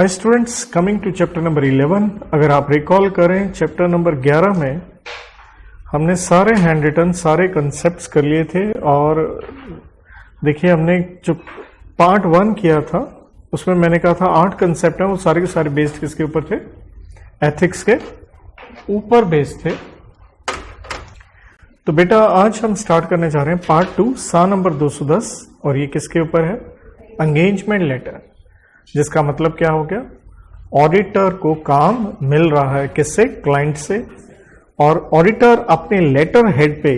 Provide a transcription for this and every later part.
Hi students, coming to chapter number 11। अगर आप recall करें चैप्टर नंबर 11 में हमने सारे हैंड रिटन सारे कंसेप्ट्स कर लिए थे। और देखिए, हमने जो पार्ट 1 किया था उसमें मैंने कहा था 8 कंसेप्ट हैं, वो सारे के सारे बेस्ड किसके ऊपर थे? एथिक्स के ऊपर बेस्ड थे। तो बेटा आज हम स्टार्ट करने जा रहे हैं पार्ट 2 सा नंबर 210, और ये किसके ऊपर है? एंगेजमेंट लेटर, जिसका मतलब क्या हो गया? ऑडिटर को काम मिल रहा है किससे? क्लाइंट से। और ऑडिटर अपने लेटर हेड पे,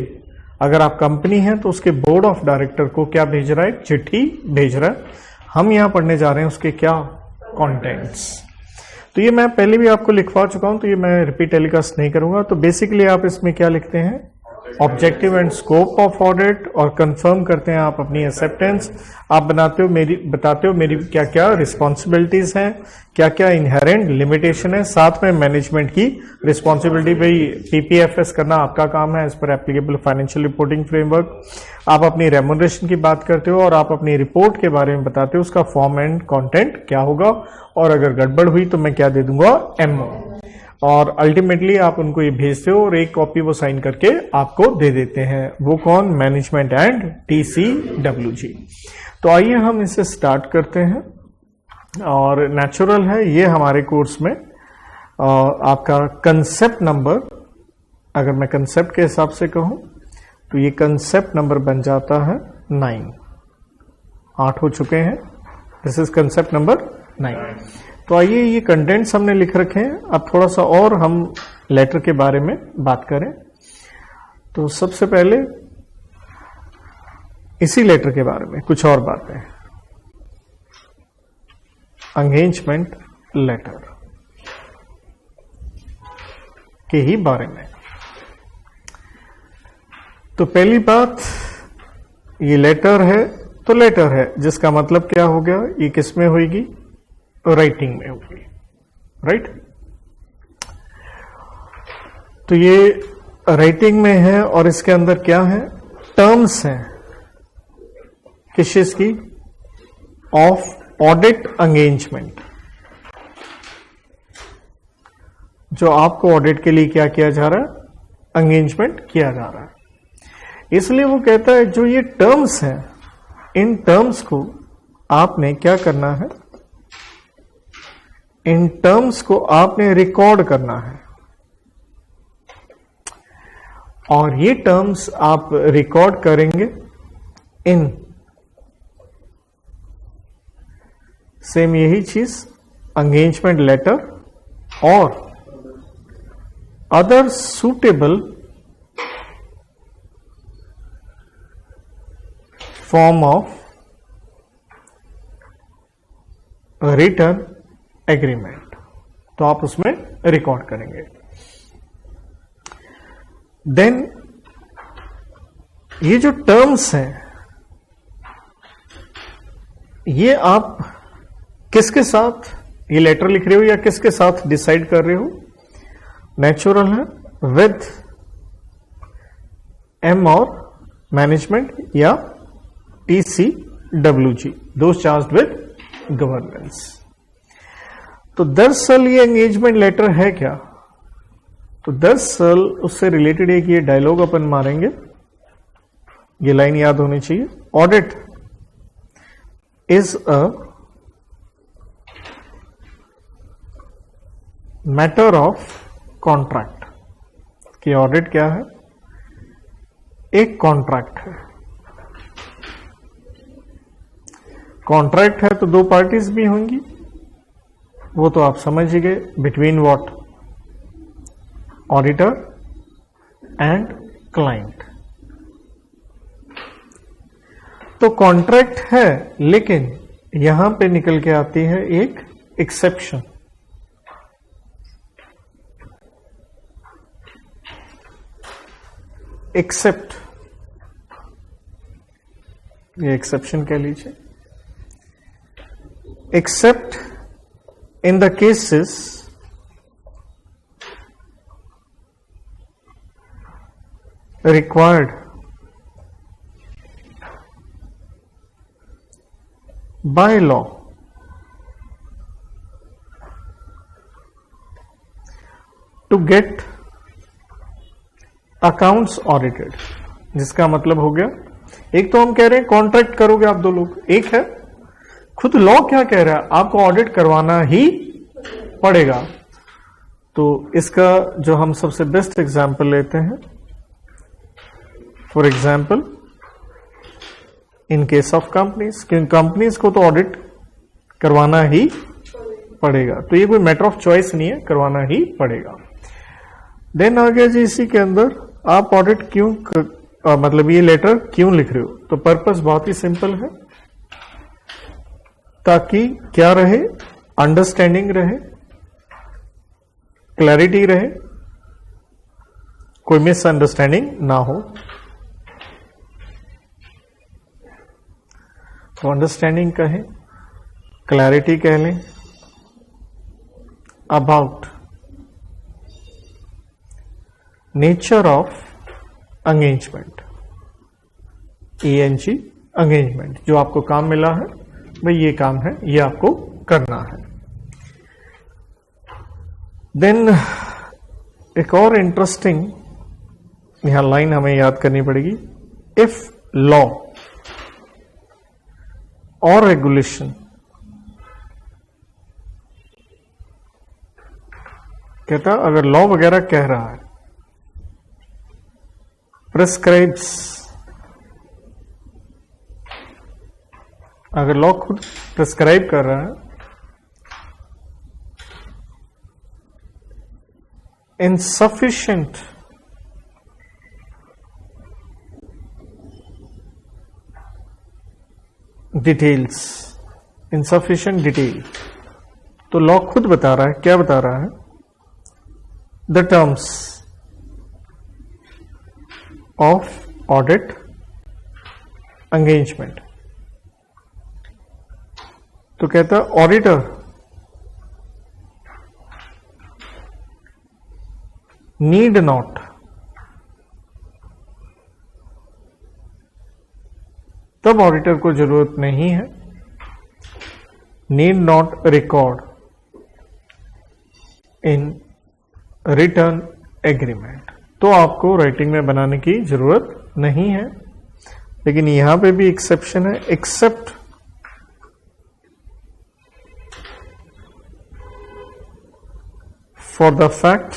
अगर आप कंपनी है तो उसके बोर्ड ऑफ डायरेक्टर को क्या भेज रहा है? चिट्ठी भेज रहा है। हम यहां पढ़ने जा रहे हैं उसके क्या कंटेंट्स। तो ये मैं पहले भी आपको लिखवा चुका हूं, तो ये मैं रिपीट टेलीकास्ट नहीं करूंगा। तो बेसिकली आप इसमें क्या लिखते हैं? Objective and scope of audit, और कंफर्म करते हैं आप अपनी एक्सेप्टेंस। आप बताते हो मेरी क्या क्या रिस्पॉन्सिबिलिटीज हैं, क्या क्या इनहेरेंट लिमिटेशन है। साथ में मैनेजमेंट की रिस्पॉन्सिबिलिटी, भाई पीपीएफएस करना आपका काम है as per applicable financial reporting framework. आप अपनी रेम्यूनरेशन की बात करते हो और आप अपनी रिपोर्ट के बारे में बताते हो उसका फॉर्म एंड कंटेंट क्या होगा, और अगर गड़बड़ हुई तो मैं क्या दे दूंगा? एमओ। और अल्टीमेटली आप उनको ये भेजते हो और एक कॉपी वो साइन करके आपको दे देते हैं। वो कौन? Management and TCWG। तो आइए हम इसे स्टार्ट करते हैं। और नेचुरल है ये हमारे कोर्स में आपका कंसेप्ट नंबर, अगर मैं कंसेप्ट के हिसाब से कहूं तो ये कंसेप्ट नंबर बन जाता है 9। 8 हो चुके हैं। This is concept number 9। तो आइए, ये कंटेंट्स हमने लिख रखे हैं। अब थोड़ा सा और हम लेटर के बारे में बात करें। तो सबसे पहले इसी लेटर के बारे में कुछ और बातें, एंगेजमेंट लेटर के ही बारे में। तो पहली बात, ये लेटर है तो लेटर है, जिसका मतलब क्या हो गया? ये किस में होगी? राइटिंग में होगी, राइट? तो ये राइटिंग में है और इसके अंदर क्या है? टर्म्स हैं। किस चीज की? ऑफ ऑडिट एंगेजमेंट, जो आपको ऑडिट के लिए क्या किया जा रहा है? एंगेजमेंट किया जा रहा है। इसलिए वो कहता है जो ये टर्म्स हैं, इन टर्म्स को आपने क्या करना है? इन टर्म्स को आपने रिकॉर्ड करना है। और ये टर्म्स आप रिकॉर्ड करेंगे इन सेम यही चीज एंगेजमेंट लेटर और other suitable form of return agreement. तो आप उसमें रिकॉर्ड करेंगे। देन ये जो टर्म्स हैं, ये आप किसके साथ ये लेटर लिख रहे हो या किसके साथ डिसाइड कर रहे हो? नेचुरल है विद एम और मैनेजमेंट या TCWG, those charged with governance. तो दरअसल ये एंगेजमेंट लेटर है क्या? तो दरअसल उससे रिलेटेड एक ये डायलॉग अपन मारेंगे। ये लाइन याद होनी चाहिए। Audit is a matter of contract. कि ऑडिट क्या है? एक कॉन्ट्रैक्ट है। कॉन्ट्रैक्ट है तो दो पार्टीज भी होंगी, वो तो आप समझ ही गए। Between what? Auditor and client. तो कॉन्ट्रैक्ट है, लेकिन यहां पे निकल के आती है एक एक्सेप्शन। एक्सेप्ट, ये एक्सेप्शन कह लीजिए। Except in the cases required by law to get accounts audited, जिसका मतलब हो गया, एक तो हम कह रहे हैं कॉन्ट्रैक्ट करोगे आप दो लोग, एक है खुद लॉ क्या कह रहा है, आपको ऑडिट करवाना ही पड़ेगा। तो इसका जो हम सबसे बेस्ट एग्जांपल लेते हैं, for example in case of companies, क्योंकि कंपनीज को तो ऑडिट करवाना ही पड़ेगा, तो ये कोई मैटर ऑफ चॉइस नहीं है, करवाना ही पड़ेगा। देन आ गया जी इसी के अंदर, आप ऑडिट क्यों मतलब ये लेटर क्यों लिख रहे हो, तो पर्पस बहुत ही सिंपल है, ताकि क्या रहे, अंडरस्टैंडिंग रहे, क्लैरिटी रहे, कोई मिसअंडरस्टैंडिंग ना हो। तो अंडरस्टैंडिंग कहें, क्लैरिटी कह लें about nature of engagement, ENG engagement, जो आपको काम मिला है भाई ये काम है, ये आपको करना है। देन एक और इंटरेस्टिंग यहां लाइन हमें याद करनी पड़ेगी, इफ लॉ और रेगुलेशन कहता, अगर लॉ वगैरह कह रहा है, प्रिस्क्राइब्स, अगर लॉ खुद प्रिस्क्राइब कर रहा है, insufficient डिटेल्स, insufficient डिटेल, तो लॉ खुद बता रहा है, क्या बता रहा है, the terms of audit engagement. तो कहता है ऑडिटर नीड नॉट तब ऑडिटर को जरूरत नहीं है, need not record in return agreement, तो आपको राइटिंग में बनाने की जरूरत नहीं है। लेकिन यहां पे भी एक्सेप्शन है, एक्सेप्ट फॉर द फैक्ट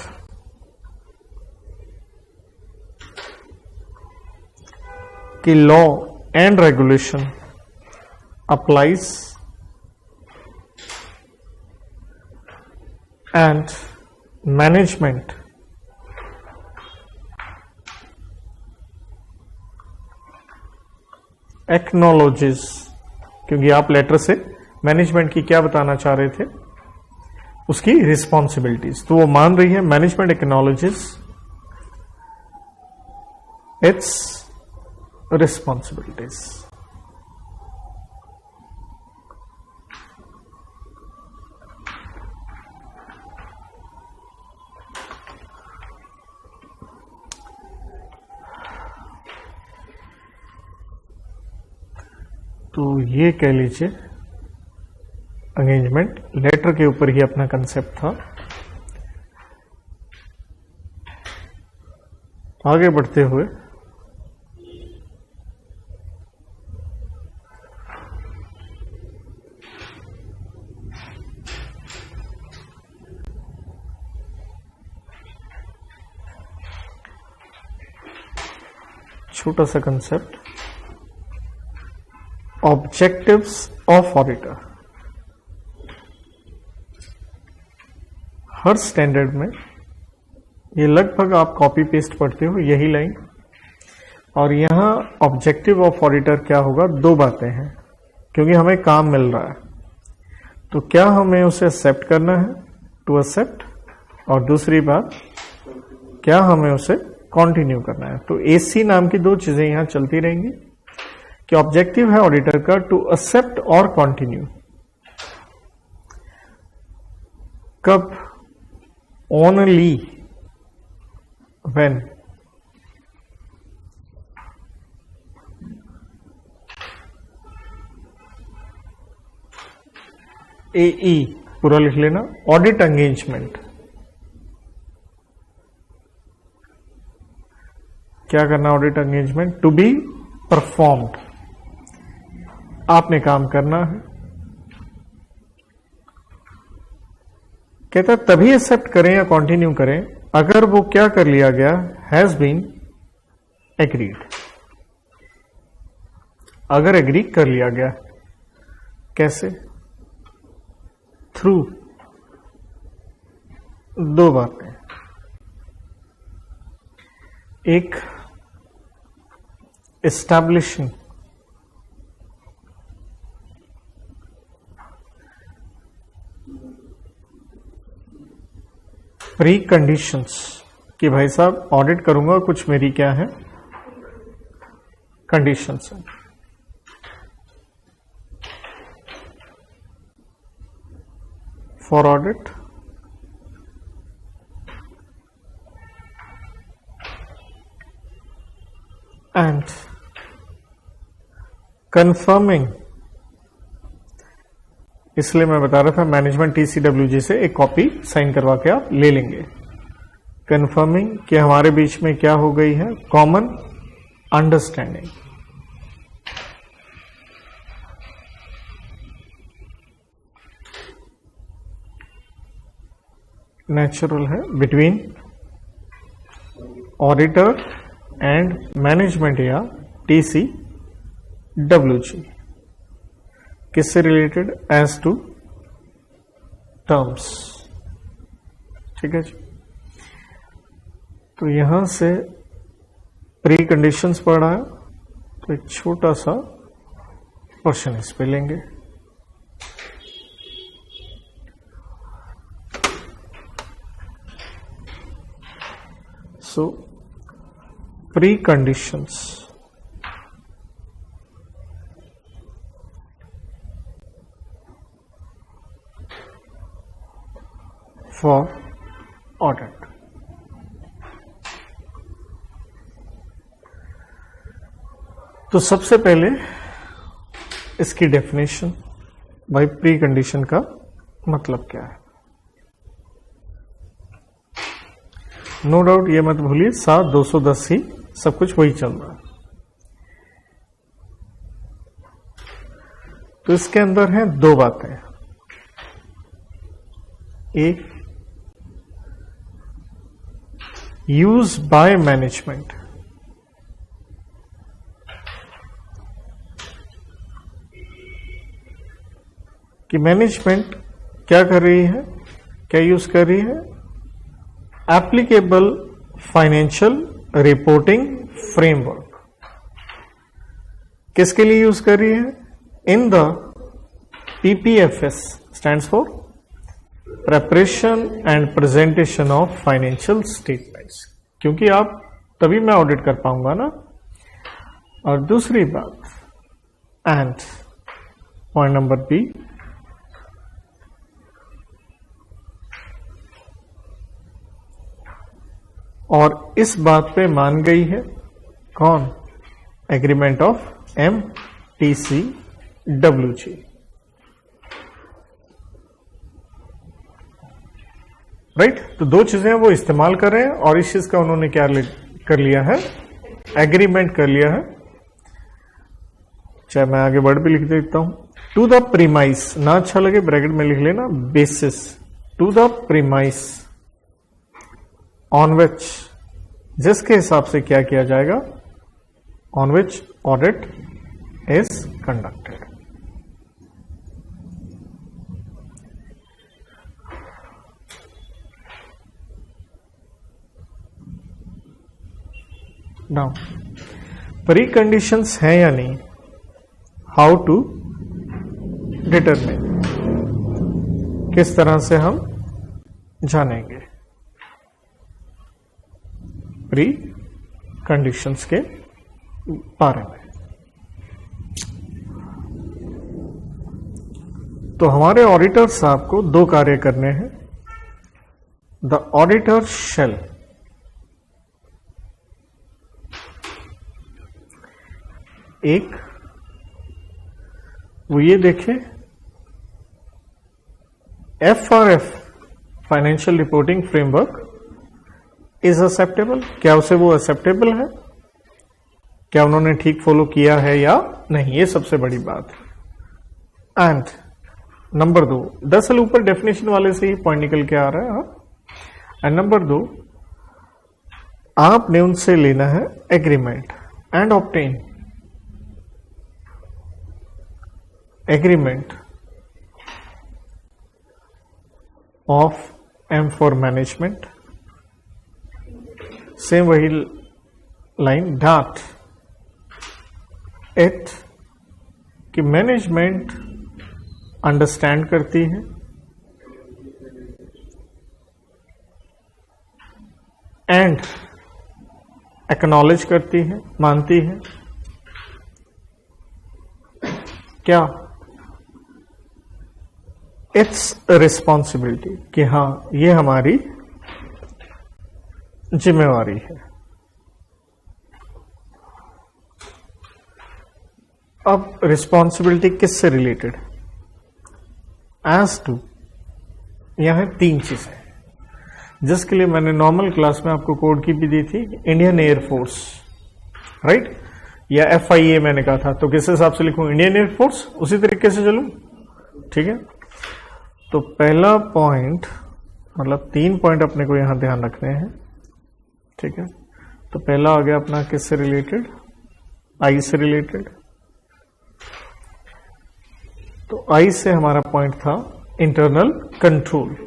कि law and regulation applies and management acknowledges, क्योंकि आप लेटर से मैनेजमेंट की क्या बताना चाह रहे थे, उसकी रिस्पॉन्सिबिलिटीज, तो वो मान रही है मैनेजमेंट एक्नॉलेजेस इट्स रिस्पॉन्सिबिलिटीज। तो ये कह लीजिए एंगेजमेंट लेटर के ऊपर ही अपना कंसेप्ट था। आगे बढ़ते हुए छोटा सा concept, objectives of auditor. Her standard में ये लगभग आप कॉपी पेस्ट पढ़ते हो यही लाइन, और यहां ऑब्जेक्टिव ऑफ ऑडिटर क्या होगा, दो बातें हैं, क्योंकि हमें काम मिल रहा है, तो क्या हमें उसे एक्सेप्ट करना है, टू एक्सेप्ट, और दूसरी बात क्या हमें उसे कंटिन्यू करना है। तो AC नाम की दो चीजें यहां चलती रहेंगी कि ऑब्जेक्टिव है ऑडिटर का टू एक्सेप्ट और कंटिन्यू, कब, ओनली व्हेन AE पूरा लिख लेना, ऑडिट एंगेजमेंट क्या करना audit engagement? To be performed, आपने काम करना है। कहता है तभी एक्सेप्ट करें या कंटिन्यू करें अगर वो क्या कर लिया गया, हैज बीन एग्रीड, अगर एग्री कर लिया गया। कैसे? थ्रू दो बातें, एक एस्टैब्लिशिंग प्री कंडीशंस कि भाई साहब ऑडिट करूंगा, कुछ मेरी क्या है कंडीशंस है। फॉर ऑडिट एंड कंफर्मिंग, इसलिए मैं बता रहा था मैनेजमेंट TCWG से एक कॉपी साइन करवा के आप ले लेंगे। कंफर्मिंग कि हमारे बीच में क्या हो गई है, कॉमन अंडरस्टैंडिंग। नेचुरल है बिटवीन ऑडिटर एंड मैनेजमेंट या TCWG। किससे रिलेटेड? As to terms. ठीक है जी। तो यहां से प्री कंडीशंस पढ़ा है, तो एक छोटा सा क्वेश्चन इस पे लेंगे। सो प्री कंडीशंस फॉर ऑडिट। तो सबसे पहले इसकी डेफिनेशन, भाई प्री कंडीशन का मतलब क्या है। नो डाउट ये मत भूलिए 7/210 ही सब कुछ वही चल रहा है। तो इसके अंदर है दो बातें, एक यूज बाय मैनेजमेंट, कि मैनेजमेंट क्या कर रही है, क्या यूज कर रही है, एप्लीकेबल फाइनेंशियल रिपोर्टिंग फ्रेमवर्क। किसके लिए यूज कर रही है? In the PPFS stands for preparation and presentation of financial statements, क्योंकि आप तभी मैं ऑडिट कर पाऊंगा ना। और दूसरी बात, एंड पॉइंट नंबर बी, और इस बात पे मान गई है कौन? Agreement of MTCWG। राइट? तो दो चीजें वो इस्तेमाल कर रहे हैं और इस चीज का उन्होंने क्या कर लिया है, एग्रीमेंट कर लिया है। चाहे मैं आगे वर्ड भी लिख देता हूं, टू द प्रीमाइस, ना अच्छा लगे ब्रैकेट में लिख लेना, basis, to the premise on which, जिसके हिसाब से क्या किया जाएगा, on which audit is conducted. Now preconditions हैं या नहीं, हाउ टू डिटरमिन, किस तरह से हम जानेंगे प्री कंडीशंस के बारे में। तो हमारे ऑडिटर साहब को दो कार्य करने हैं। द ऑडिटर शेल, एक वो ये देखे FRF financial reporting framework is acceptable, क्या उसे वो एक्सेप्टेबल है क्या उन्होंने ठीक फॉलो किया है या नहीं, ये सबसे बड़ी बात है। एंड नंबर 2, दरअसल ऊपर डेफिनेशन वाले से ही पॉइंट निकल के आ रहा है। एंड नंबर 2, आपने उनसे लेना है agreement and obtain agreement of M for management, same वही लाइन, डाट इट कि मैनेजमेंट अंडरस्टैंड करती है एंड एक्नॉलेज करती है, मानती है क्या, इट्स रिस्पॉन्सिबिलिटी कि हाँ ये हमारी जिम्मेवारी है। अब रिस्पॉन्सिबिलिटी किससे रिलेटेड, एज टू, यहां 3 चीजें जिसके लिए मैंने नॉर्मल क्लास में आपको कोड की भी दी थी, इंडियन एयरफोर्स, राइट, या FIA मैंने कहा था, तो किस हिसाब से लिखूं, इंडियन एयरफोर्स, उसी तरीके से चलूं, ठीक है। तो पहला पॉइंट, मतलब 3 पॉइंट अपने को यहां ध्यान रखने हैं, ठीक है। तो पहला आ गया अपना किससे रिलेटेड, आई से रिलेटेड। तो आई से हमारा पॉइंट था internal control.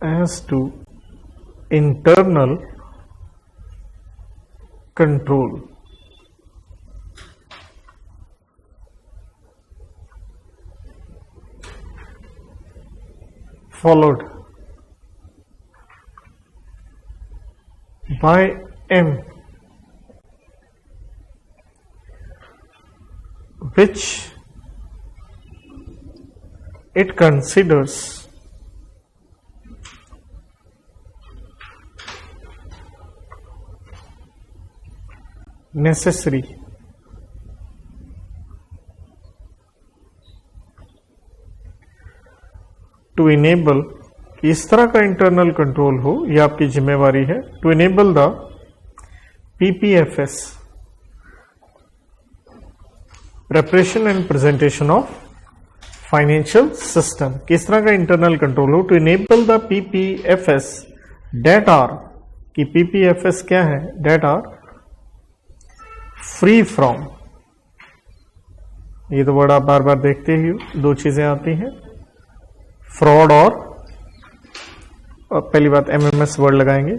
As to internal control, followed by M, which it considers necessary to enable, इस तरह का इंटरनल कंट्रोल हो, यह आपकी जिम्मेवारी है, to enable the PPFS, preparation and presentation of financial system, किस तरह का इंटरनल कंट्रोल हो, to enable the PPFS that are, कि PPFS क्या है, डेट आर फ्री फ्रॉम, ये तो वर्ड आप बार बार देखते ही हो, 2 चीजें आती हैं, फ्रॉड और पहली बात MMS वर्ड लगाएंगे,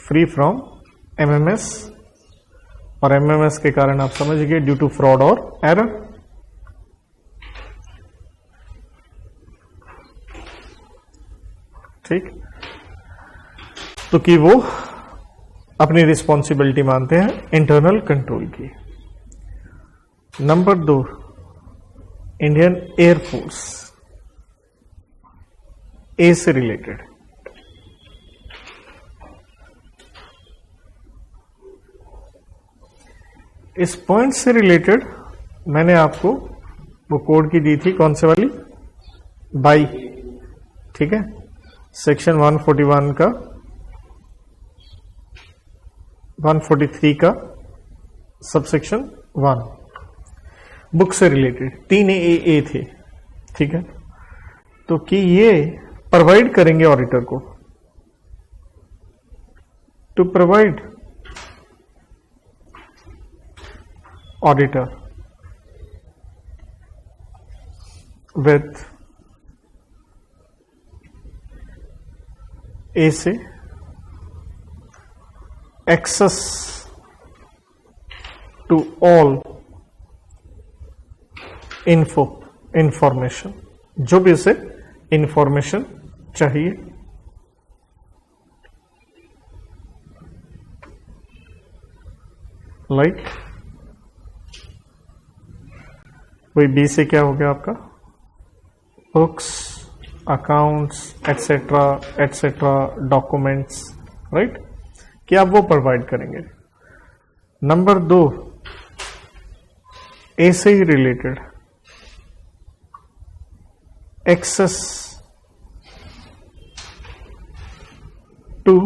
फ्री फ्रॉम MMS, और MMS के कारण आप समझ गए ड्यू टू फ्रॉड और एरर। ठीक, तो कि वो अपनी रिस्पॉन्सिबिलिटी मानते हैं इंटरनल कंट्रोल की। नंबर 2, इंडियन एयरफोर्स, ए से रिलेटेड, इस पॉइंट से रिलेटेड मैंने आपको वो कोड की दी थी, कौन से वाली, बाई, ठीक है, सेक्शन 141 का 143 का सबसेक्शन 1, बुक से रिलेटेड 3 AA थे, ठीक है। तो कि ये प्रोवाइड करेंगे ऑडिटर को, टू प्रोवाइड ऑडिटर विथ ए से एक्सेस टू ऑल इंफॉर्मेशन, जो भी उसे इंफॉर्मेशन चाहिए, लाइक वही बी से क्या हो गया आपका, books, accounts, etcetera etcetera, documents, right, कि आप वो प्रोवाइड करेंगे। नंबर 2 ए से ही रिलेटेड एक्सेस टू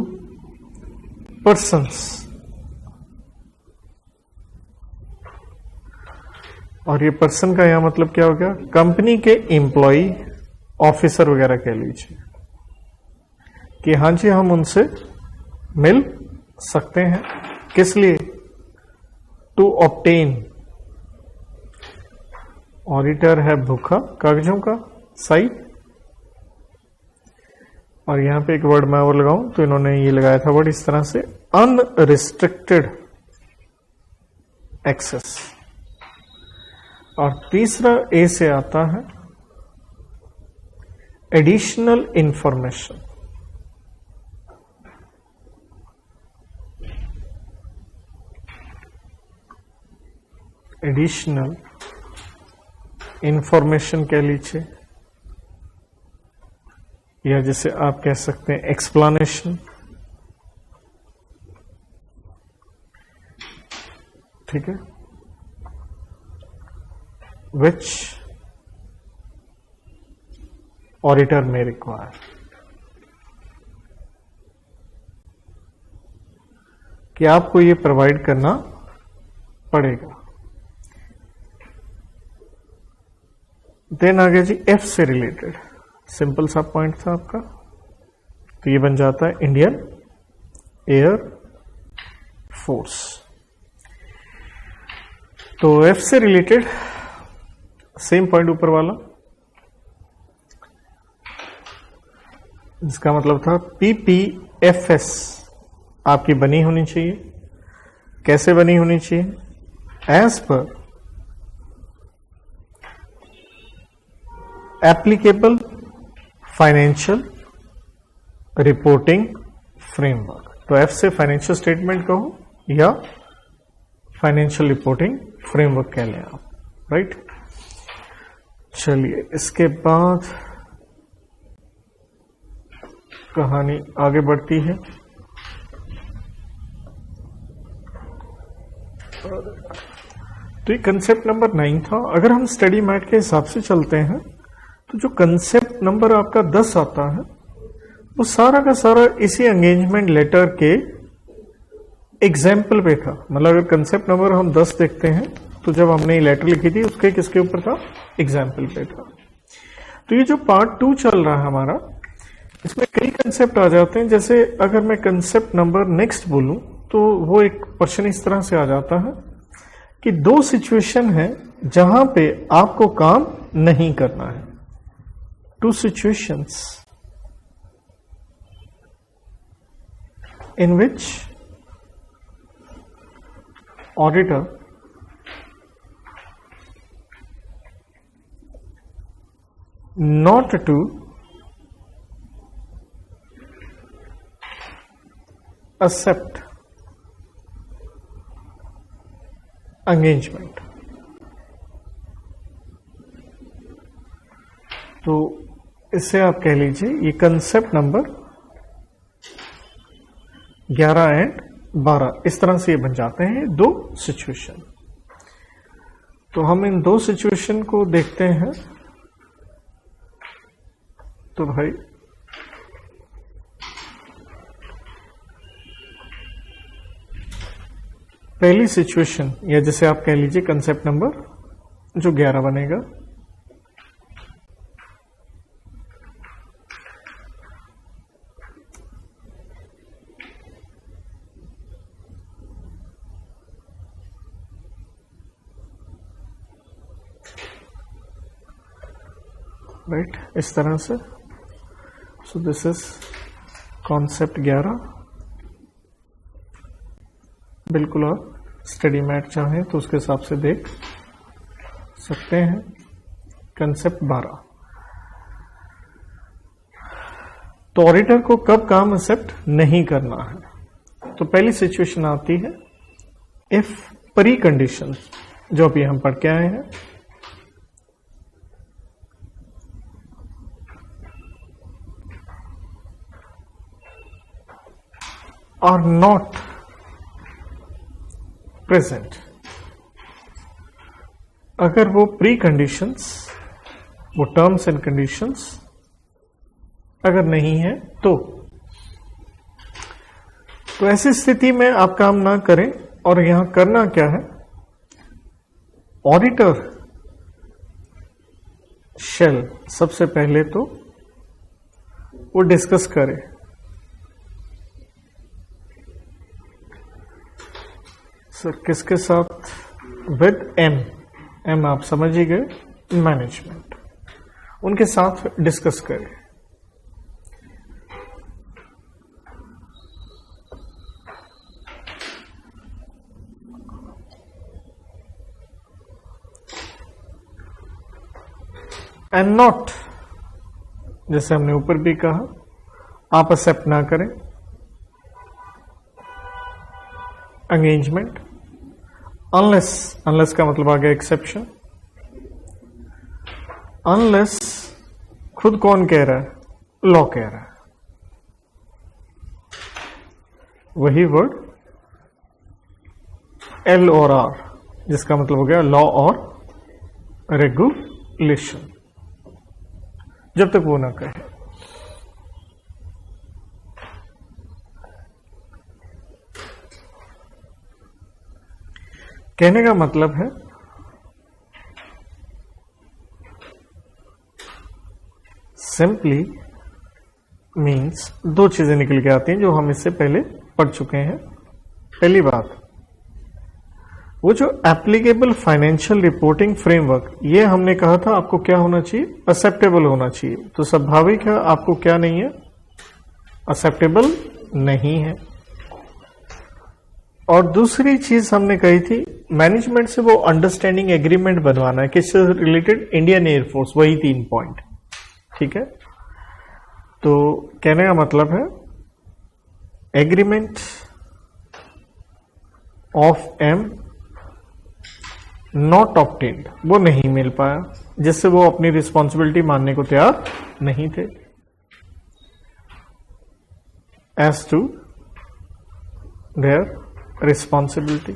पर्सन्स, और ये पर्सन का यहां मतलब क्या हो गया, कंपनी के एम्प्लॉय, ऑफिसर वगैरह कह लीजिए, कि हां जी हम उनसे मिल सकते हैं, किस लिए, टू ऑब्टेन, ऑडिटर है भूखा कागजों का साई, और यहां पे एक वर्ड मैं और लगाऊं तो इन्होंने ये लगाया था वर्ड इस तरह से, अनरिस्ट्रिक्टेड एक्सेस। और तीसरा ए से आता है एडिशनल इंफॉर्मेशन, एडिशनल इंफॉर्मेशन कह लीजिए, या जैसे आप कह सकते हैं एक्सप्लेनेशन, ठीक है, विच ऑडिटर में रिक्वायर, कि आपको ये प्रोवाइड करना पड़ेगा। देन आ गया जी एफ से रिलेटेड, सिंपल सा पॉइंट था आपका, तो ये बन जाता है इंडियन एयर फोर्स। तो एफ से रिलेटेड सेम पॉइंट ऊपर वाला, जिसका मतलब था पीपीएफएस आपकी बनी होनी चाहिए, कैसे बनी होनी चाहिए, as per applicable financial reporting framework. तो एफ से फाइनेंशियल स्टेटमेंट कहो या फाइनेंशियल रिपोर्टिंग फ्रेमवर्क कह लें आप, राइट। चलिए इसके बाद कहानी आगे बढ़ती है। तो ये कंसेप्ट नंबर 9 था। अगर हम स्टडी मैट के हिसाब से चलते हैं तो जो कंसेप्ट नंबर आपका 10 आता है वो सारा का सारा इसी एंगेजमेंट लेटर के एग्जाम्पल पे था। मतलब अगर कंसेप्ट नंबर हम 10 देखते हैं तो जब हमने ये लेटर लिखी थी उसके किसके ऊपर था, एग्जाम्पल पे था। तो ये जो पार्ट 2 चल रहा है हमारा, इसमें कई कंसेप्ट आ जाते हैं। जैसे अगर मैं कंसेप्ट नंबर नेक्स्ट बोलूं तो वो एक क्वेश्चन इस तरह से आ जाता है कि 2 सिचुएशन है जहां पे आपको काम नहीं करना है। 2 situations in which auditor not to accept engagement। तो इससे आप कह लीजिए ये कंसेप्ट नंबर 11 एंड 12 इस तरह से ये बन जाते हैं 2 सिचुएशन। तो हम इन 2 सिचुएशन को देखते हैं। तो भाई पहली सिचुएशन, या जैसे आप कह लीजिए कंसेप्ट नंबर जो 11 बनेगा, राइट, इस तरह से। So this is concept 11। बिल्कुल आप स्टडी मैट चाहें तो उसके हिसाब से देख सकते हैं। कंसेप्ट 12, तो ऑडिटर को कब काम एक्सेप्ट नहीं करना है। तो पहली सिचुएशन आती है इफ प्री कंडीशन, जो अभी हम पढ़ के आए हैं। are not present. अगर वो प्री कंडीशंस, वो टर्म्स एंड कंडीशंस अगर नहीं है तो ऐसी स्थिति में आप काम ना करें। और यहां करना क्या है, ऑडिटर शेल सबसे पहले तो वो डिस्कस करे सर किसके साथ, विद एम आप समझ ही गए, मैनेजमेंट, उनके साथ डिस्कस करें। एंड नॉट, जैसे हमने ऊपर भी कहा, आप एक्सेप्ट ना करें एंगेजमेंट अनलेस का मतलब आ गया एक्सेप्शन। अनलेस खुद कौन कह रहा है, लॉ कह रहा है। वही वर्ड एल और आर, जिसका मतलब हो गया लॉ और रेगुलेशन, जब तक वो ना कहे। कहने का मतलब है सिंपली मीन्स दो चीजें निकल के आती हैं जो हम इससे पहले पढ़ चुके हैं। पहली बात, वो जो एप्लीकेबल फाइनेंशियल रिपोर्टिंग फ्रेमवर्क, ये हमने कहा था आपको क्या होना चाहिए, एक्सेप्टेबल होना चाहिए। तो स्वाभाविक है आपको क्या नहीं है, एक्सेप्टेबल नहीं है। और दूसरी चीज हमने कही थी, मैनेजमेंट से वो अंडरस्टैंडिंग एग्रीमेंट बनवाना है, किससे रिलेटेड, इंडियन एयरफोर्स, वही 3 पॉइंट। ठीक है, तो कहने का मतलब है agreement of am not obtained, वो नहीं मिल पाया, जिससे वो अपनी रिस्पॉन्सिबिलिटी मानने को तैयार नहीं थे एज टू देयर रिस्पॉन्सिबिलिटी।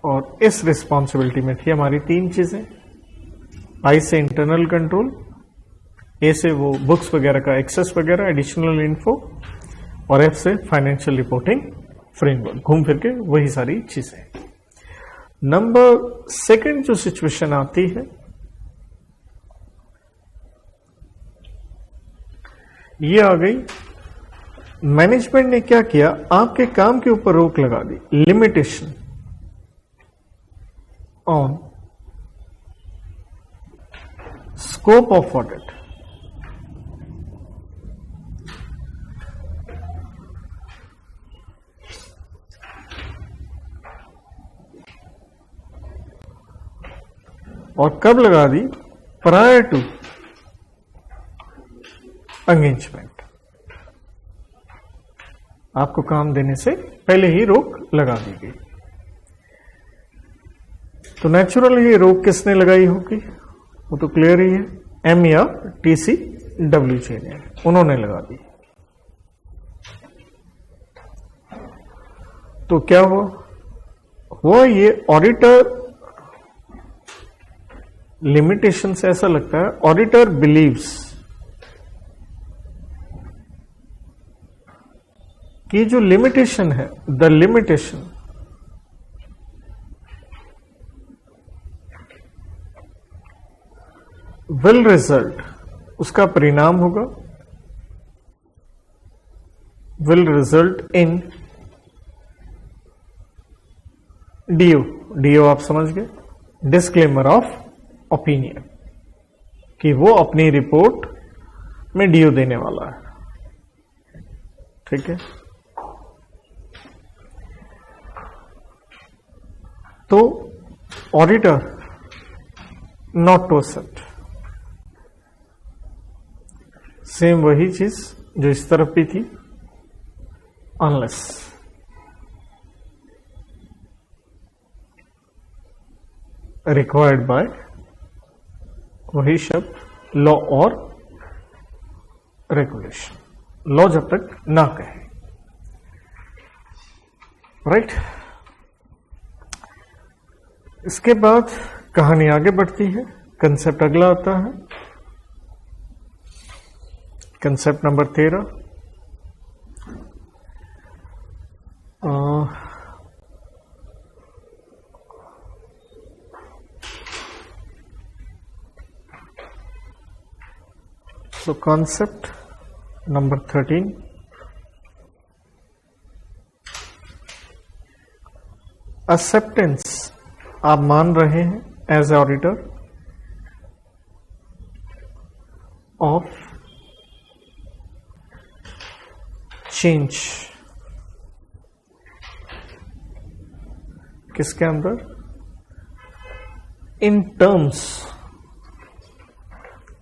और इस रिस्पॉन्सिबिलिटी में थी हमारी 3 चीजें, आई से इंटरनल कंट्रोल, ए से वो बुक्स वगैरह का एक्सेस वगैरह, एडिशनल इन्फो, और एफ से फाइनेंशियल रिपोर्टिंग फ्रेमवर्क। घूम फिर के वही सारी चीजें। नंबर 2 जो सिचुएशन आती है, ये आ गई, मैनेजमेंट ने क्या किया, आपके काम के ऊपर रोक लगा दी, limitation on scope of audit. और कब लगा दी, प्रायर टू एंगेजमेंट, आपको काम देने से पहले ही रोक लगा दी गई। तो नेचुरल ये रोक किसने लगाई होगी, वो तो क्लियर ही है, एम या TCWJ ने, उन्होंने लगा दी। तो क्या हुआ ये ऑडिटर लिमिटेशन से ऐसा लगता है, ऑडिटर बिलीव्स कि जो लिमिटेशन है, द लिमिटेशन विल रिजल्ट, उसका परिणाम होगा, विल रिजल्ट इन डीओ आप समझ गए, डिस्क्लेमर ऑफ ओपिनियन, कि वो अपनी रिपोर्ट में डीओ देने वाला है। ठीक है, तो auditor not to accept, same वही चीज जो इस तरफ भी थी, अनलेस रिक्वायर्ड बाय, वही शब्द लॉ और रेगुलेशन। लॉ जब तक ना कहे, राइट। इसके बाद कहानी आगे बढ़ती है, कंसेप्ट अगला आता है, concept number 13। So concept number 13, acceptance आप मान रहे हैं एज ऑडिटर ऑफ चेंज, किसके अंदर, इन टर्म्स,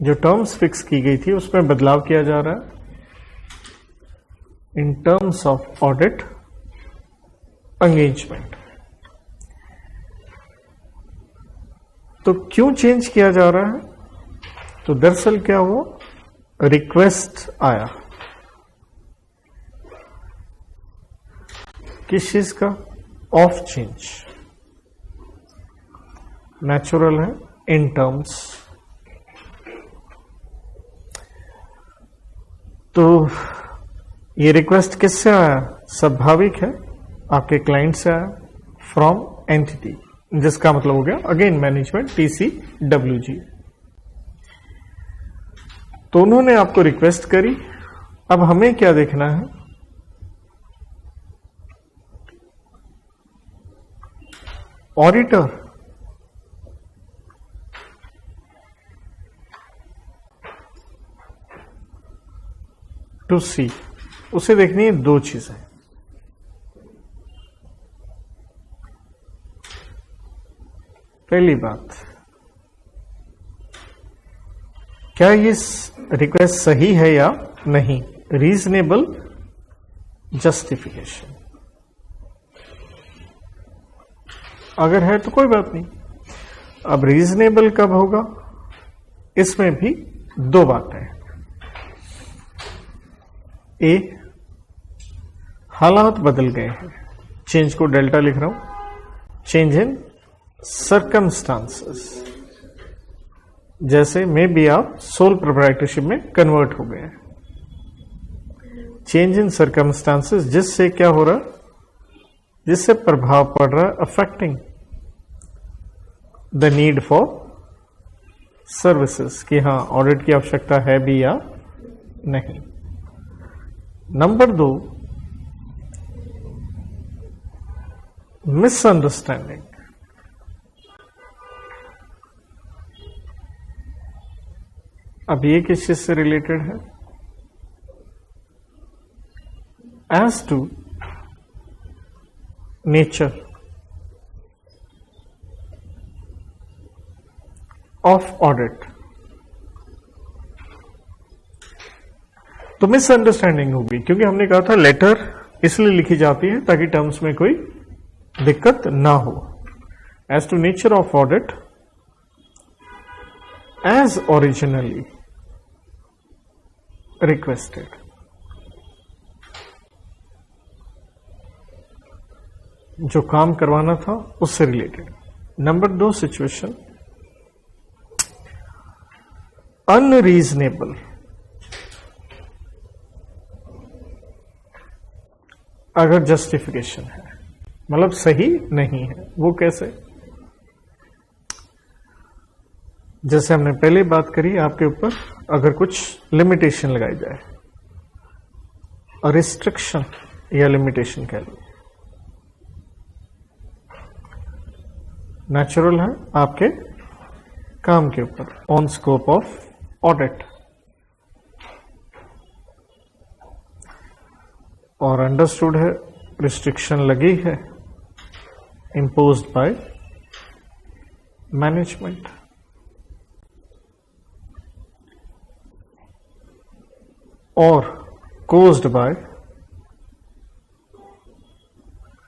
जो टर्म्स फिक्स की गई थी उसमें बदलाव किया जा रहा है, in terms of audit engagement. तो क्यों चेंज किया जा रहा है, तो दरअसल क्या हुआ, रिक्वेस्ट आया किस चीज का, ऑफ चेंज, नेचुरल है, इन टर्म्स। तो ये रिक्वेस्ट किससे आया, स्वाभाविक है आपके क्लाइंट से आया, फ्रॉम एंटिटी, जिसका मतलब हो गया अगेन मैनेजमेंट, TCWG। तो उन्होंने आपको रिक्वेस्ट करी। अब हमें क्या देखना है, ऑडिटर टू सी, उसे देखनी है दो चीजें। पहली बात, क्या ये रिक्वेस्ट सही है या नहीं, रीजनेबल जस्टिफिकेशन। अगर है तो कोई बात नहीं। अब रीजनेबल कब होगा, इसमें भी दो बातें। ए, हालात बदल गए हैं, चेंज को डेल्टा लिख रहा हूं, चेंज इन सर्कमस्टांसेस, जैसे मे बी आप सोल प्रोप्राइटरशिप में कन्वर्ट हो गए। चेंज इन सर्कमस्टांसेस, जिससे क्या हो रहा, जिससे प्रभाव पड़ रहा है, affecting the need for services, कि हां ऑडिट की आवश्यकता है भी या नहीं। Number 2, misunderstanding. अब ये किस चीज से रिलेटेड है, as to nature of audit. तो मिसअंडरस्टैंडिंग होगी, क्योंकि हमने कहा था लेटर इसलिए लिखी जाती है ताकि टर्म्स में कोई दिक्कत ना हो। As to nature of audit as originally requested. जो काम करवाना था उससे रिलेटेड। Number 2 situation, unreasonable. अगर जस्टिफिकेशन है, मतलब सही नहीं है, वो कैसे, जैसे हमने पहले बात करी आपके ऊपर, अगर कुछ लिमिटेशन लगाई जाए, और रिस्ट्रिक्शन या लिमिटेशन कह लो, नेचुरल है आपके काम के ऊपर, ऑन स्कोप ऑफ ऑडिट, और अंडरस्टूड है रिस्ट्रिक्शन लगी है, इम्पोज्ड बाय मैनेजमेंट। और कोज्ड बाय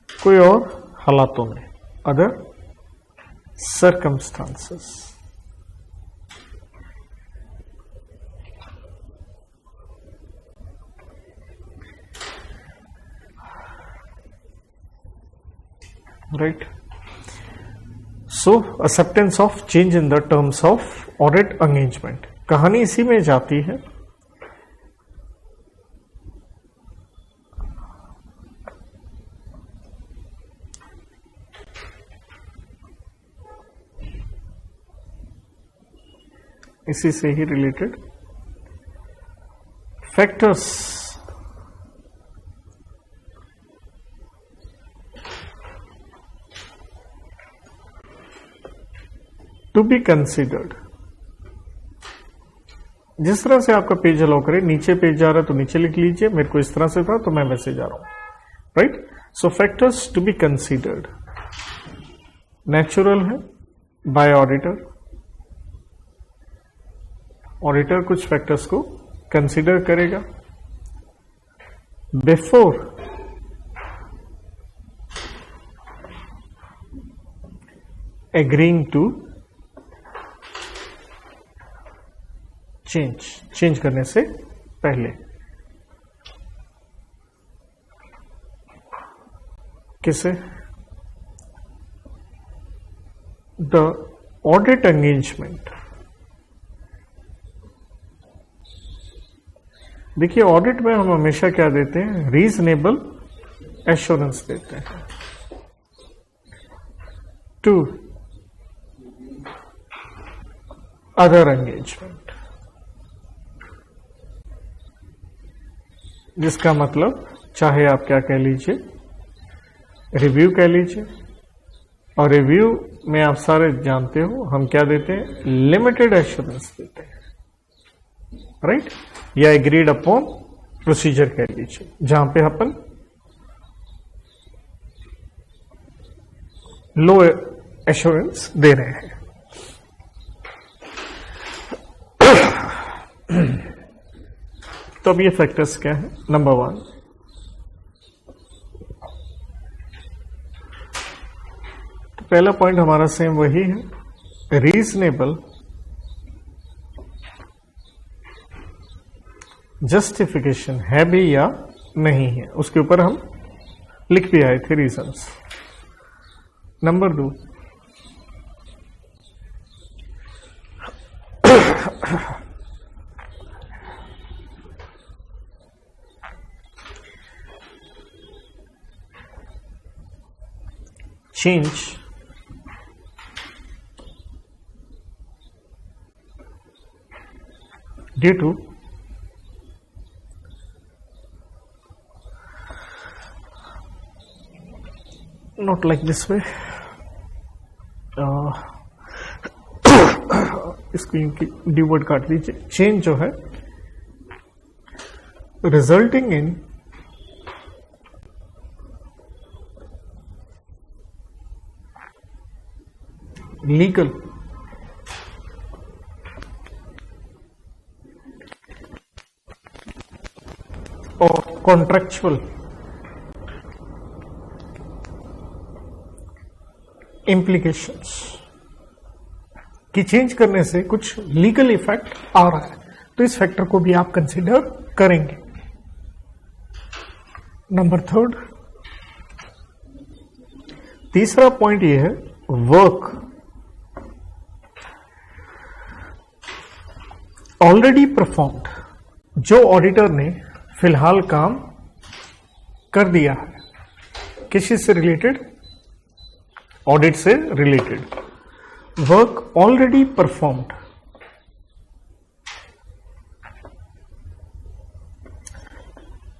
कोई और हालातों में, other circumstances. Right. So acceptance of change in the terms of audit engagement, कहानी इसी में जाती है। इसी से ही related factors to be considered. जिस तरह से आपका पेज अलाउ करे, नीचे पेज जा रहा है तो नीचे लिख लीजिए, मेरे को इस तरह से था तो मैं वैसे जा रहा हूं, right. So factors to be considered natural है बाय ऑडिटर। ऑडिटर कुछ फैक्टर्स को कंसीडर करेगा बिफोर एग्रीइंग टू चेंज करने से पहले। किसे? The audit engagement. देखिए ऑडिट में हम हमेशा क्या देते हैं, रीजनेबल एश्योरेंस देते हैं टू अदर एंगेजमेंट, जिसका मतलब चाहे आप क्या कह लीजिए, रिव्यू कह लीजिए, और रिव्यू में आप सारे जानते हो हम क्या देते हैं, लिमिटेड एश्योरेंस देते हैं, राइट, या एग्रीड अपॉन प्रोसीजर कह लीजिए, जहां पे अपन लो एश्योरेंस दे रहे हैं। तो अब ये फैक्टर्स क्या है? नंबर 1, तो पहला पॉइंट हमारा सेम वही है, रीजनेबल जस्टिफिकेशन है भी या नहीं है, उसके ऊपर हम लिख भी आए थे reasons. Number 2, change due to not like this way, इसको इनकी डी वर्ड काट दीजिए। चेंज जो है रिजल्टिंग इन लीगल और कॉन्ट्रैक्चुअल इम्प्लीकेशंस की चेंज करने से कुछ लीगल इफेक्ट आ रहा है, तो इस फैक्टर को भी आप कंसीडर करेंगे। नंबर 3, तीसरा पॉइंट ये है, वर्क ऑलरेडी परफॉर्म्ड, जो ऑडिटर ने फिलहाल काम कर दिया है, किस चीज से रिलेटेड, ऑडिट से related, work already performed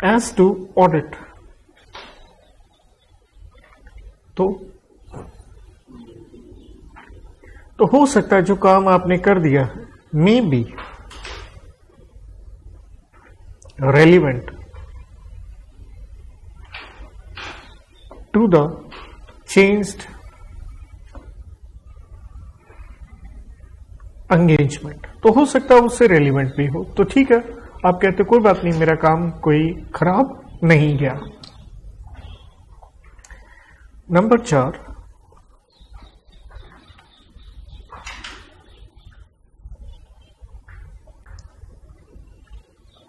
as to audit, तो हो सकता है जो काम आपने कर दिया है may be relevant to the changed engagement, तो हो सकता है उससे रेलिवेंट भी हो, तो ठीक है, आप कहते कोई बात नहीं, मेरा काम कोई खराब नहीं गया। नंबर 4,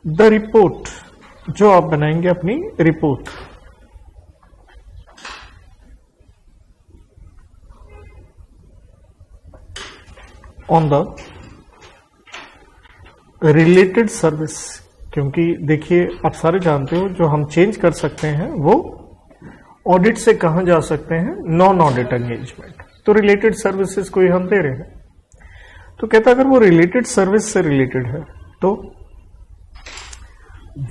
द रिपोर्ट, जो आप बनाएंगे अपनी report, on the related service, क्योंकि देखिए आप सारे जानते हो जो हम चेंज कर सकते हैं वो ऑडिट से कहां जा सकते हैं, नॉन ऑडिट एंगेजमेंट। तो रिलेटेड सर्विसेज को ही हम दे रहे हैं। तो कहता अगर वो रिलेटेड सर्विस से रिलेटेड है तो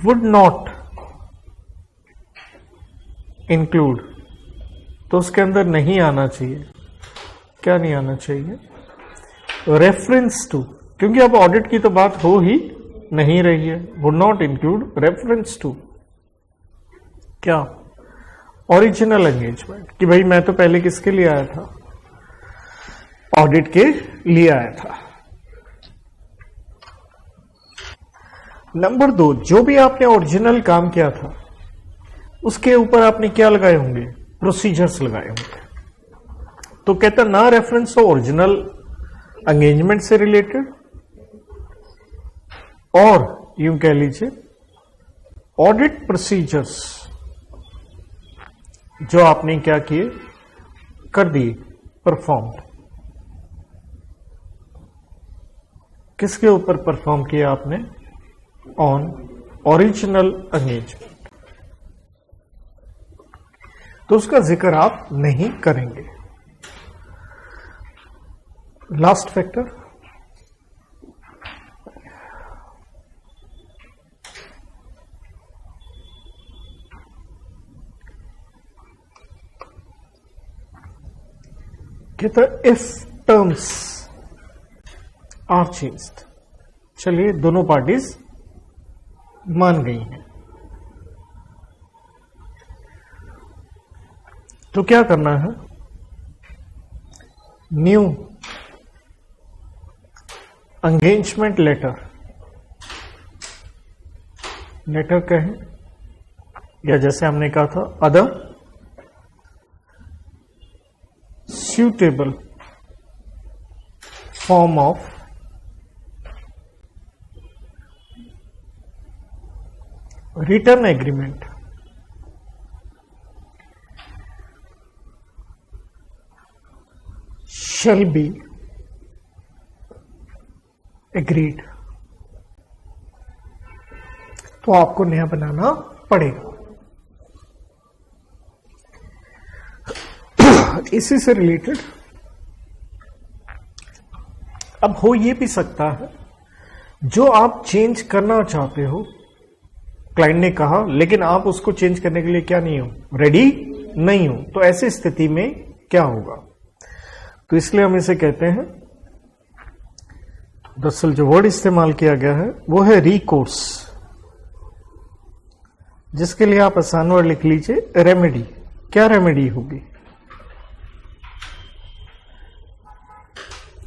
वुड नॉट इंक्लूड, तो उसके अंदर नहीं आना चाहिए। क्या नहीं आना चाहिए? रेफरेंस टू, क्योंकि अब ऑडिट की तो बात हो ही नहीं रही है। Would not include reference to क्या? ओरिजिनल एंगेजमेंट, कि भाई मैं तो पहले किसके लिए आया था, ऑडिट के लिए आया था। नंबर 2, जो भी आपने ओरिजिनल काम किया था उसके ऊपर आपने क्या लगाए होंगे, प्रोसीजर्स लगाए होंगे। तो कहता ना रेफरेंस हो ओरिजिनल एंगेजमेंट से रिलेटेड, और यूं कह लीजिए ऑडिट प्रोसीजर्स जो आपने क्या किए, कर दिए, परफॉर्म। किसके ऊपर परफॉर्म किया आपने? On original engagement. तो उसका जिक्र आप नहीं करेंगे। लास्ट फैक्टर, कहता इफ टर्म्स आर चेंज्ड। चलिए दोनों पार्टीज मान गई हैं, तो क्या करना है? न्यू एंगेजमेंट लेटर, लेटर कहें या जैसे हमने कहा था other suitable form of return agreement shall be agreed। तो आपको नया बनाना पड़ेगा। इसी से रिलेटेड अब हो ये भी सकता है जो आप चेंज करना चाहते हो, क्लाइंट ने कहा, लेकिन आप उसको चेंज करने के लिए क्या नहीं हो, रेडी नहीं हो। तो ऐसी स्थिति में क्या होगा? तो इसलिए हम इसे कहते हैं, दरअसल जो वर्ड इस्तेमाल किया गया है वो है रिकोर्स, जिसके लिए आप आसान वर्ड लिख लीजिए रेमेडी। क्या रेमेडी होगी?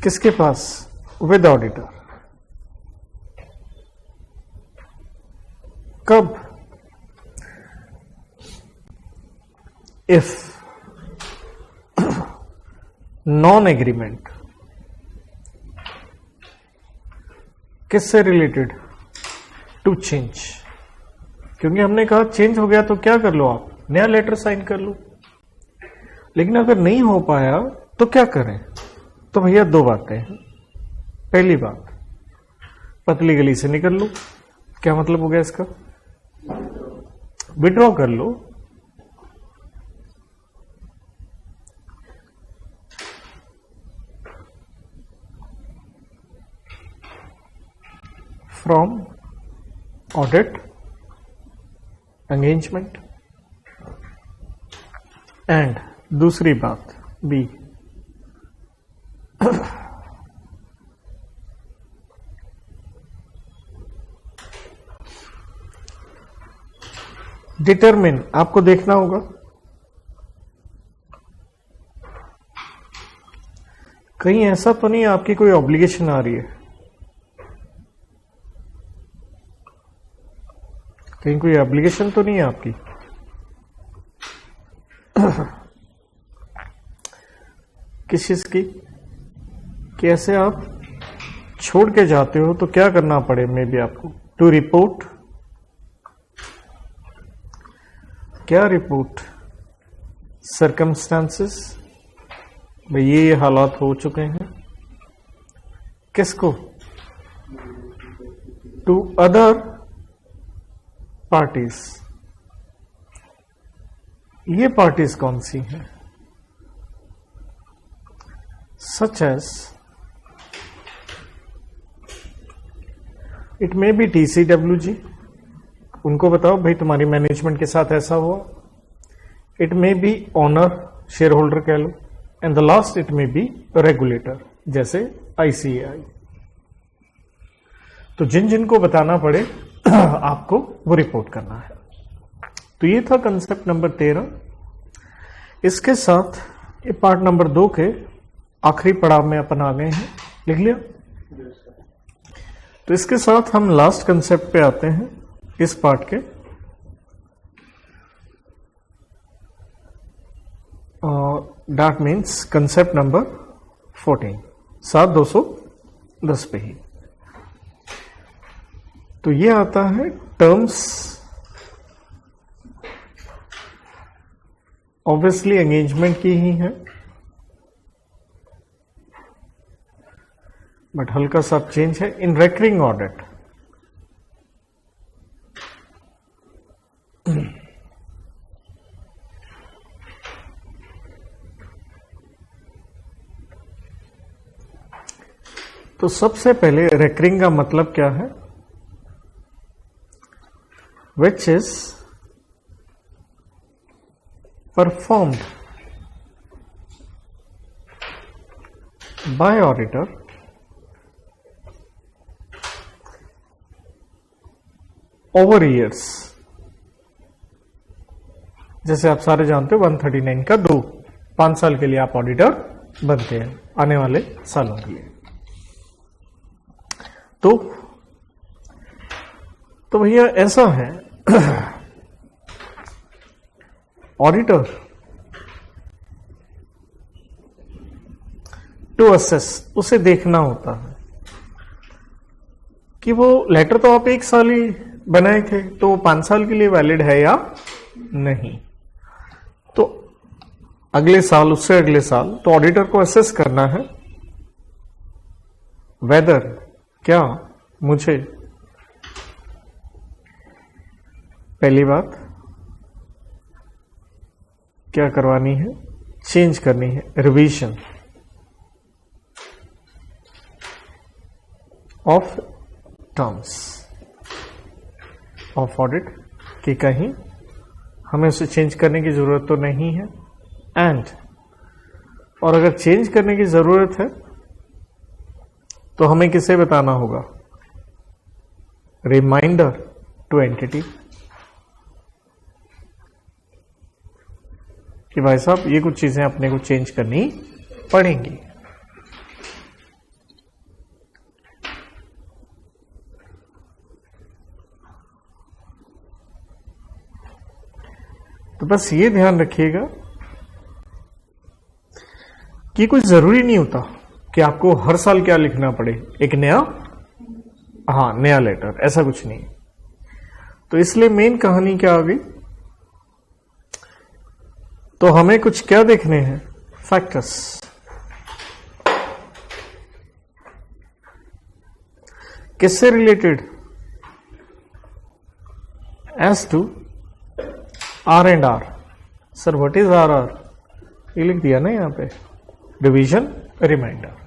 किसके पास? With auditor. कब? इफ नॉन एग्रीमेंट किससे रिलेटेड? To change. क्योंकि हमने कहा चेंज हो गया तो क्या कर लो, आप नया लेटर साइन कर लो। लेकिन अगर नहीं हो पाया तो क्या करें? तो भैया दो बातें हैं। पहली बात, पतली गली से निकल लो। क्या मतलब हो गया इसका? विड्रॉ कर लो। From audit engagement. एंड दूसरी बात बी, डिटरमिन। आपको देखना होगा कहीं ऐसा तो नहीं आपकी कोई ऑब्लिगेशन आ रही है, कहीं कोई ऑब्लिगेशन तो नहीं है आपकी। किस चीज की? कैसे आप छोड़ के जाते हो तो क्या करना पड़े मे भी आपको? To report. क्या रिपोर्ट? सर्कमस्टांसेस। भाई ये हालात हो चुके हैं, किसको? To other parties. ये पार्टीज कौन सी हैं? Such as it may be TCWG, उनको बताओ भाई तुम्हारी मैनेजमेंट के साथ ऐसा हुआ। It may be owner, shareholder कह लो, and the last it may be regulator, जैसे ICAI। तो जिन जिन को बताना पड़े आपको वो रिपोर्ट करना है। तो ये था कंसेप्ट नंबर 13। इसके साथ ये पार्ट नंबर 2 के आखिरी पड़ाव में अपन आ गए हैं। लिख लिया? तो इसके साथ हम लास्ट कंसेप्ट पे आते हैं इस पार्ट के। दैट मीन्स कंसेप्ट नंबर 14, 7210 पे ही। तो ये आता है टर्म्स, ऑब्वियसली एंगेजमेंट की ही है, बट हल्का सा चेंज है। इन रेकरिंग ऑडिट तो सबसे पहले रेकरिंग का मतलब क्या है? Which is performed by auditor over years. जैसे आप सारे जानते हो 139 का 2, 5 साल के लिए आप ऑडिटर बनते हैं, आने वाले सालों के लिए। तो भैया ऐसा है ऑडिटर टू असेस, उसे देखना होता है कि वो लेटर तो आप 1 साल ही बनाए थे, तो वो 5 साल के लिए वैलिड है या नहीं। तो अगले साल, उससे अगले साल, तो ऑडिटर को असेस करना है वेदर, क्या मुझे पहली बात क्या करवानी है? चेंज करनी है, revision of terms of audit, कि कहीं हमें उसे चेंज करने की जरूरत तो नहीं है। एंड और अगर चेंज करने की जरूरत है तो हमें किसे बताना होगा? रिमाइंडर टू एंटिटी, कि भाई साहब ये कुछ चीजें अपने को चेंज करनी पड़ेंगी। तो बस ये ध्यान रखिएगा कि कुछ जरूरी नहीं होता कि आपको हर साल क्या लिखना पड़े, एक नया, नया लेटर, ऐसा कुछ नहीं। तो इसलिए मेन कहानी क्या आ गई? तो हमें कुछ क्या देखने हैं? फैक्टर्स। किससे related? As to R and R. Sir what is R R? ये लिख दिया ना यहां पे, डिवीजन रिमाइंडर।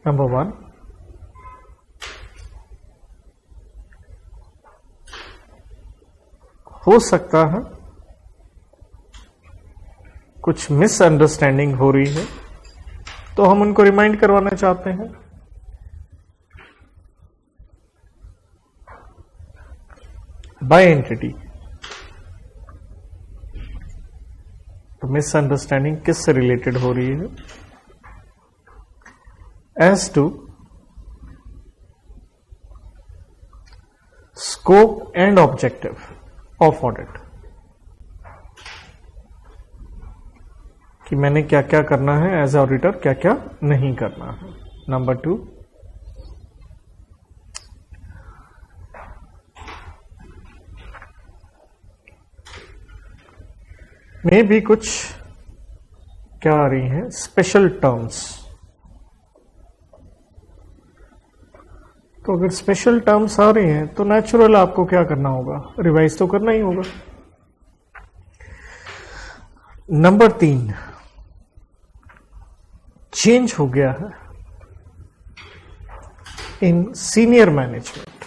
नंबर 1, हो सकता है कुछ मिसअंडरस्टैंडिंग हो रही है, तो हम उनको रिमाइंड करवाना चाहते हैं। बाय एंटिटी, तो मिसअंडरस्टैंडिंग किससे रिलेटेड हो रही है? As to scope and objective of audit, कि मैंने क्या क्या करना है एज ए ऑडिटर, क्या क्या नहीं करना है। नंबर 2, में भी कुछ क्या आ रही हैं, स्पेशल टर्म्स। तो अगर स्पेशल टर्म्स आ रही हैं तो नेचुरल आपको क्या करना होगा, रिवाइज तो करना ही होगा। नंबर 3, चेंज हो गया है इन सीनियर मैनेजमेंट,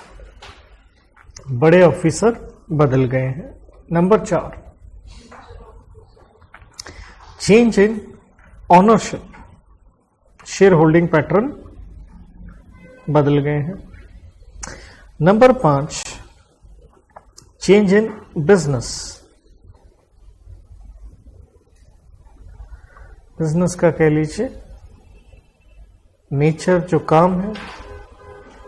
बड़े ऑफिसर बदल गए हैं। Number 4, change in ownership, share holding pattern बदल गए हैं। Number 5, change in business, business का कह लीजिए नेचर, जो काम है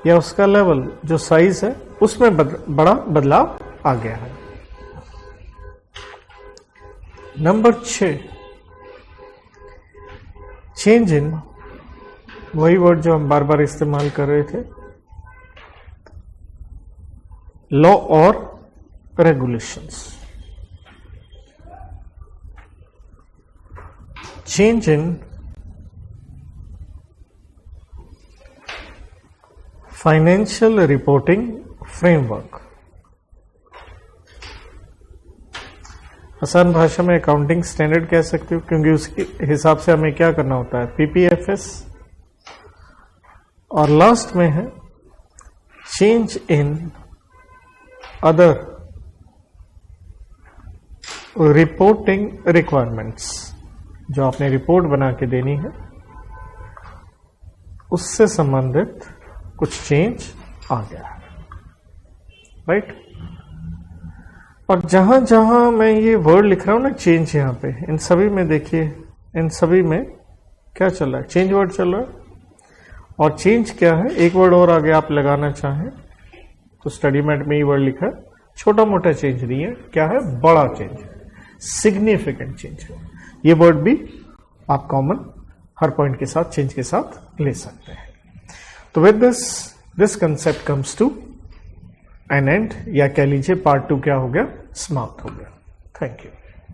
या उसका लेवल, जो साइज है, उसमें बड़ा बदलाव आ गया है। नंबर 6, चेंज इन, वही वर्ड जो हम बार बार इस्तेमाल कर रहे थे, लॉ और regulations. Change in financial reporting framework, आसान भाषा में अकाउंटिंग स्टैंडर्ड कह सकते हो, क्योंकि उसके हिसाब से हमें क्या करना होता है, पीपीएफएस। और लास्ट में है change in other reporting requirements, जो आपने रिपोर्ट बना के देनी है उससे संबंधित कुछ चेंज आ गया है, राइट। और जहां जहां मैं ये वर्ड लिख रहा हूं ना, चेंज, यहां पे इन सभी में देखिए, इन सभी में क्या चल रहा है, चेंज वर्ड चल रहा है। और चेंज क्या है, एक वर्ड और आगे आप लगाना चाहें तो स्टडी मैट में ये वर्ड लिखा है, छोटा मोटा चेंज नहीं है, क्या है, बड़ा चेंज है, सिग्निफिकेंट चेंज है। ये वर्ड भी आप कॉमन हर पॉइंट के साथ, चेंज के साथ ले सकते हैं। तो with this concept comes to an end, या कह लीजिए पार्ट 2 क्या हो गया, समाप्त हो गया। Thank you.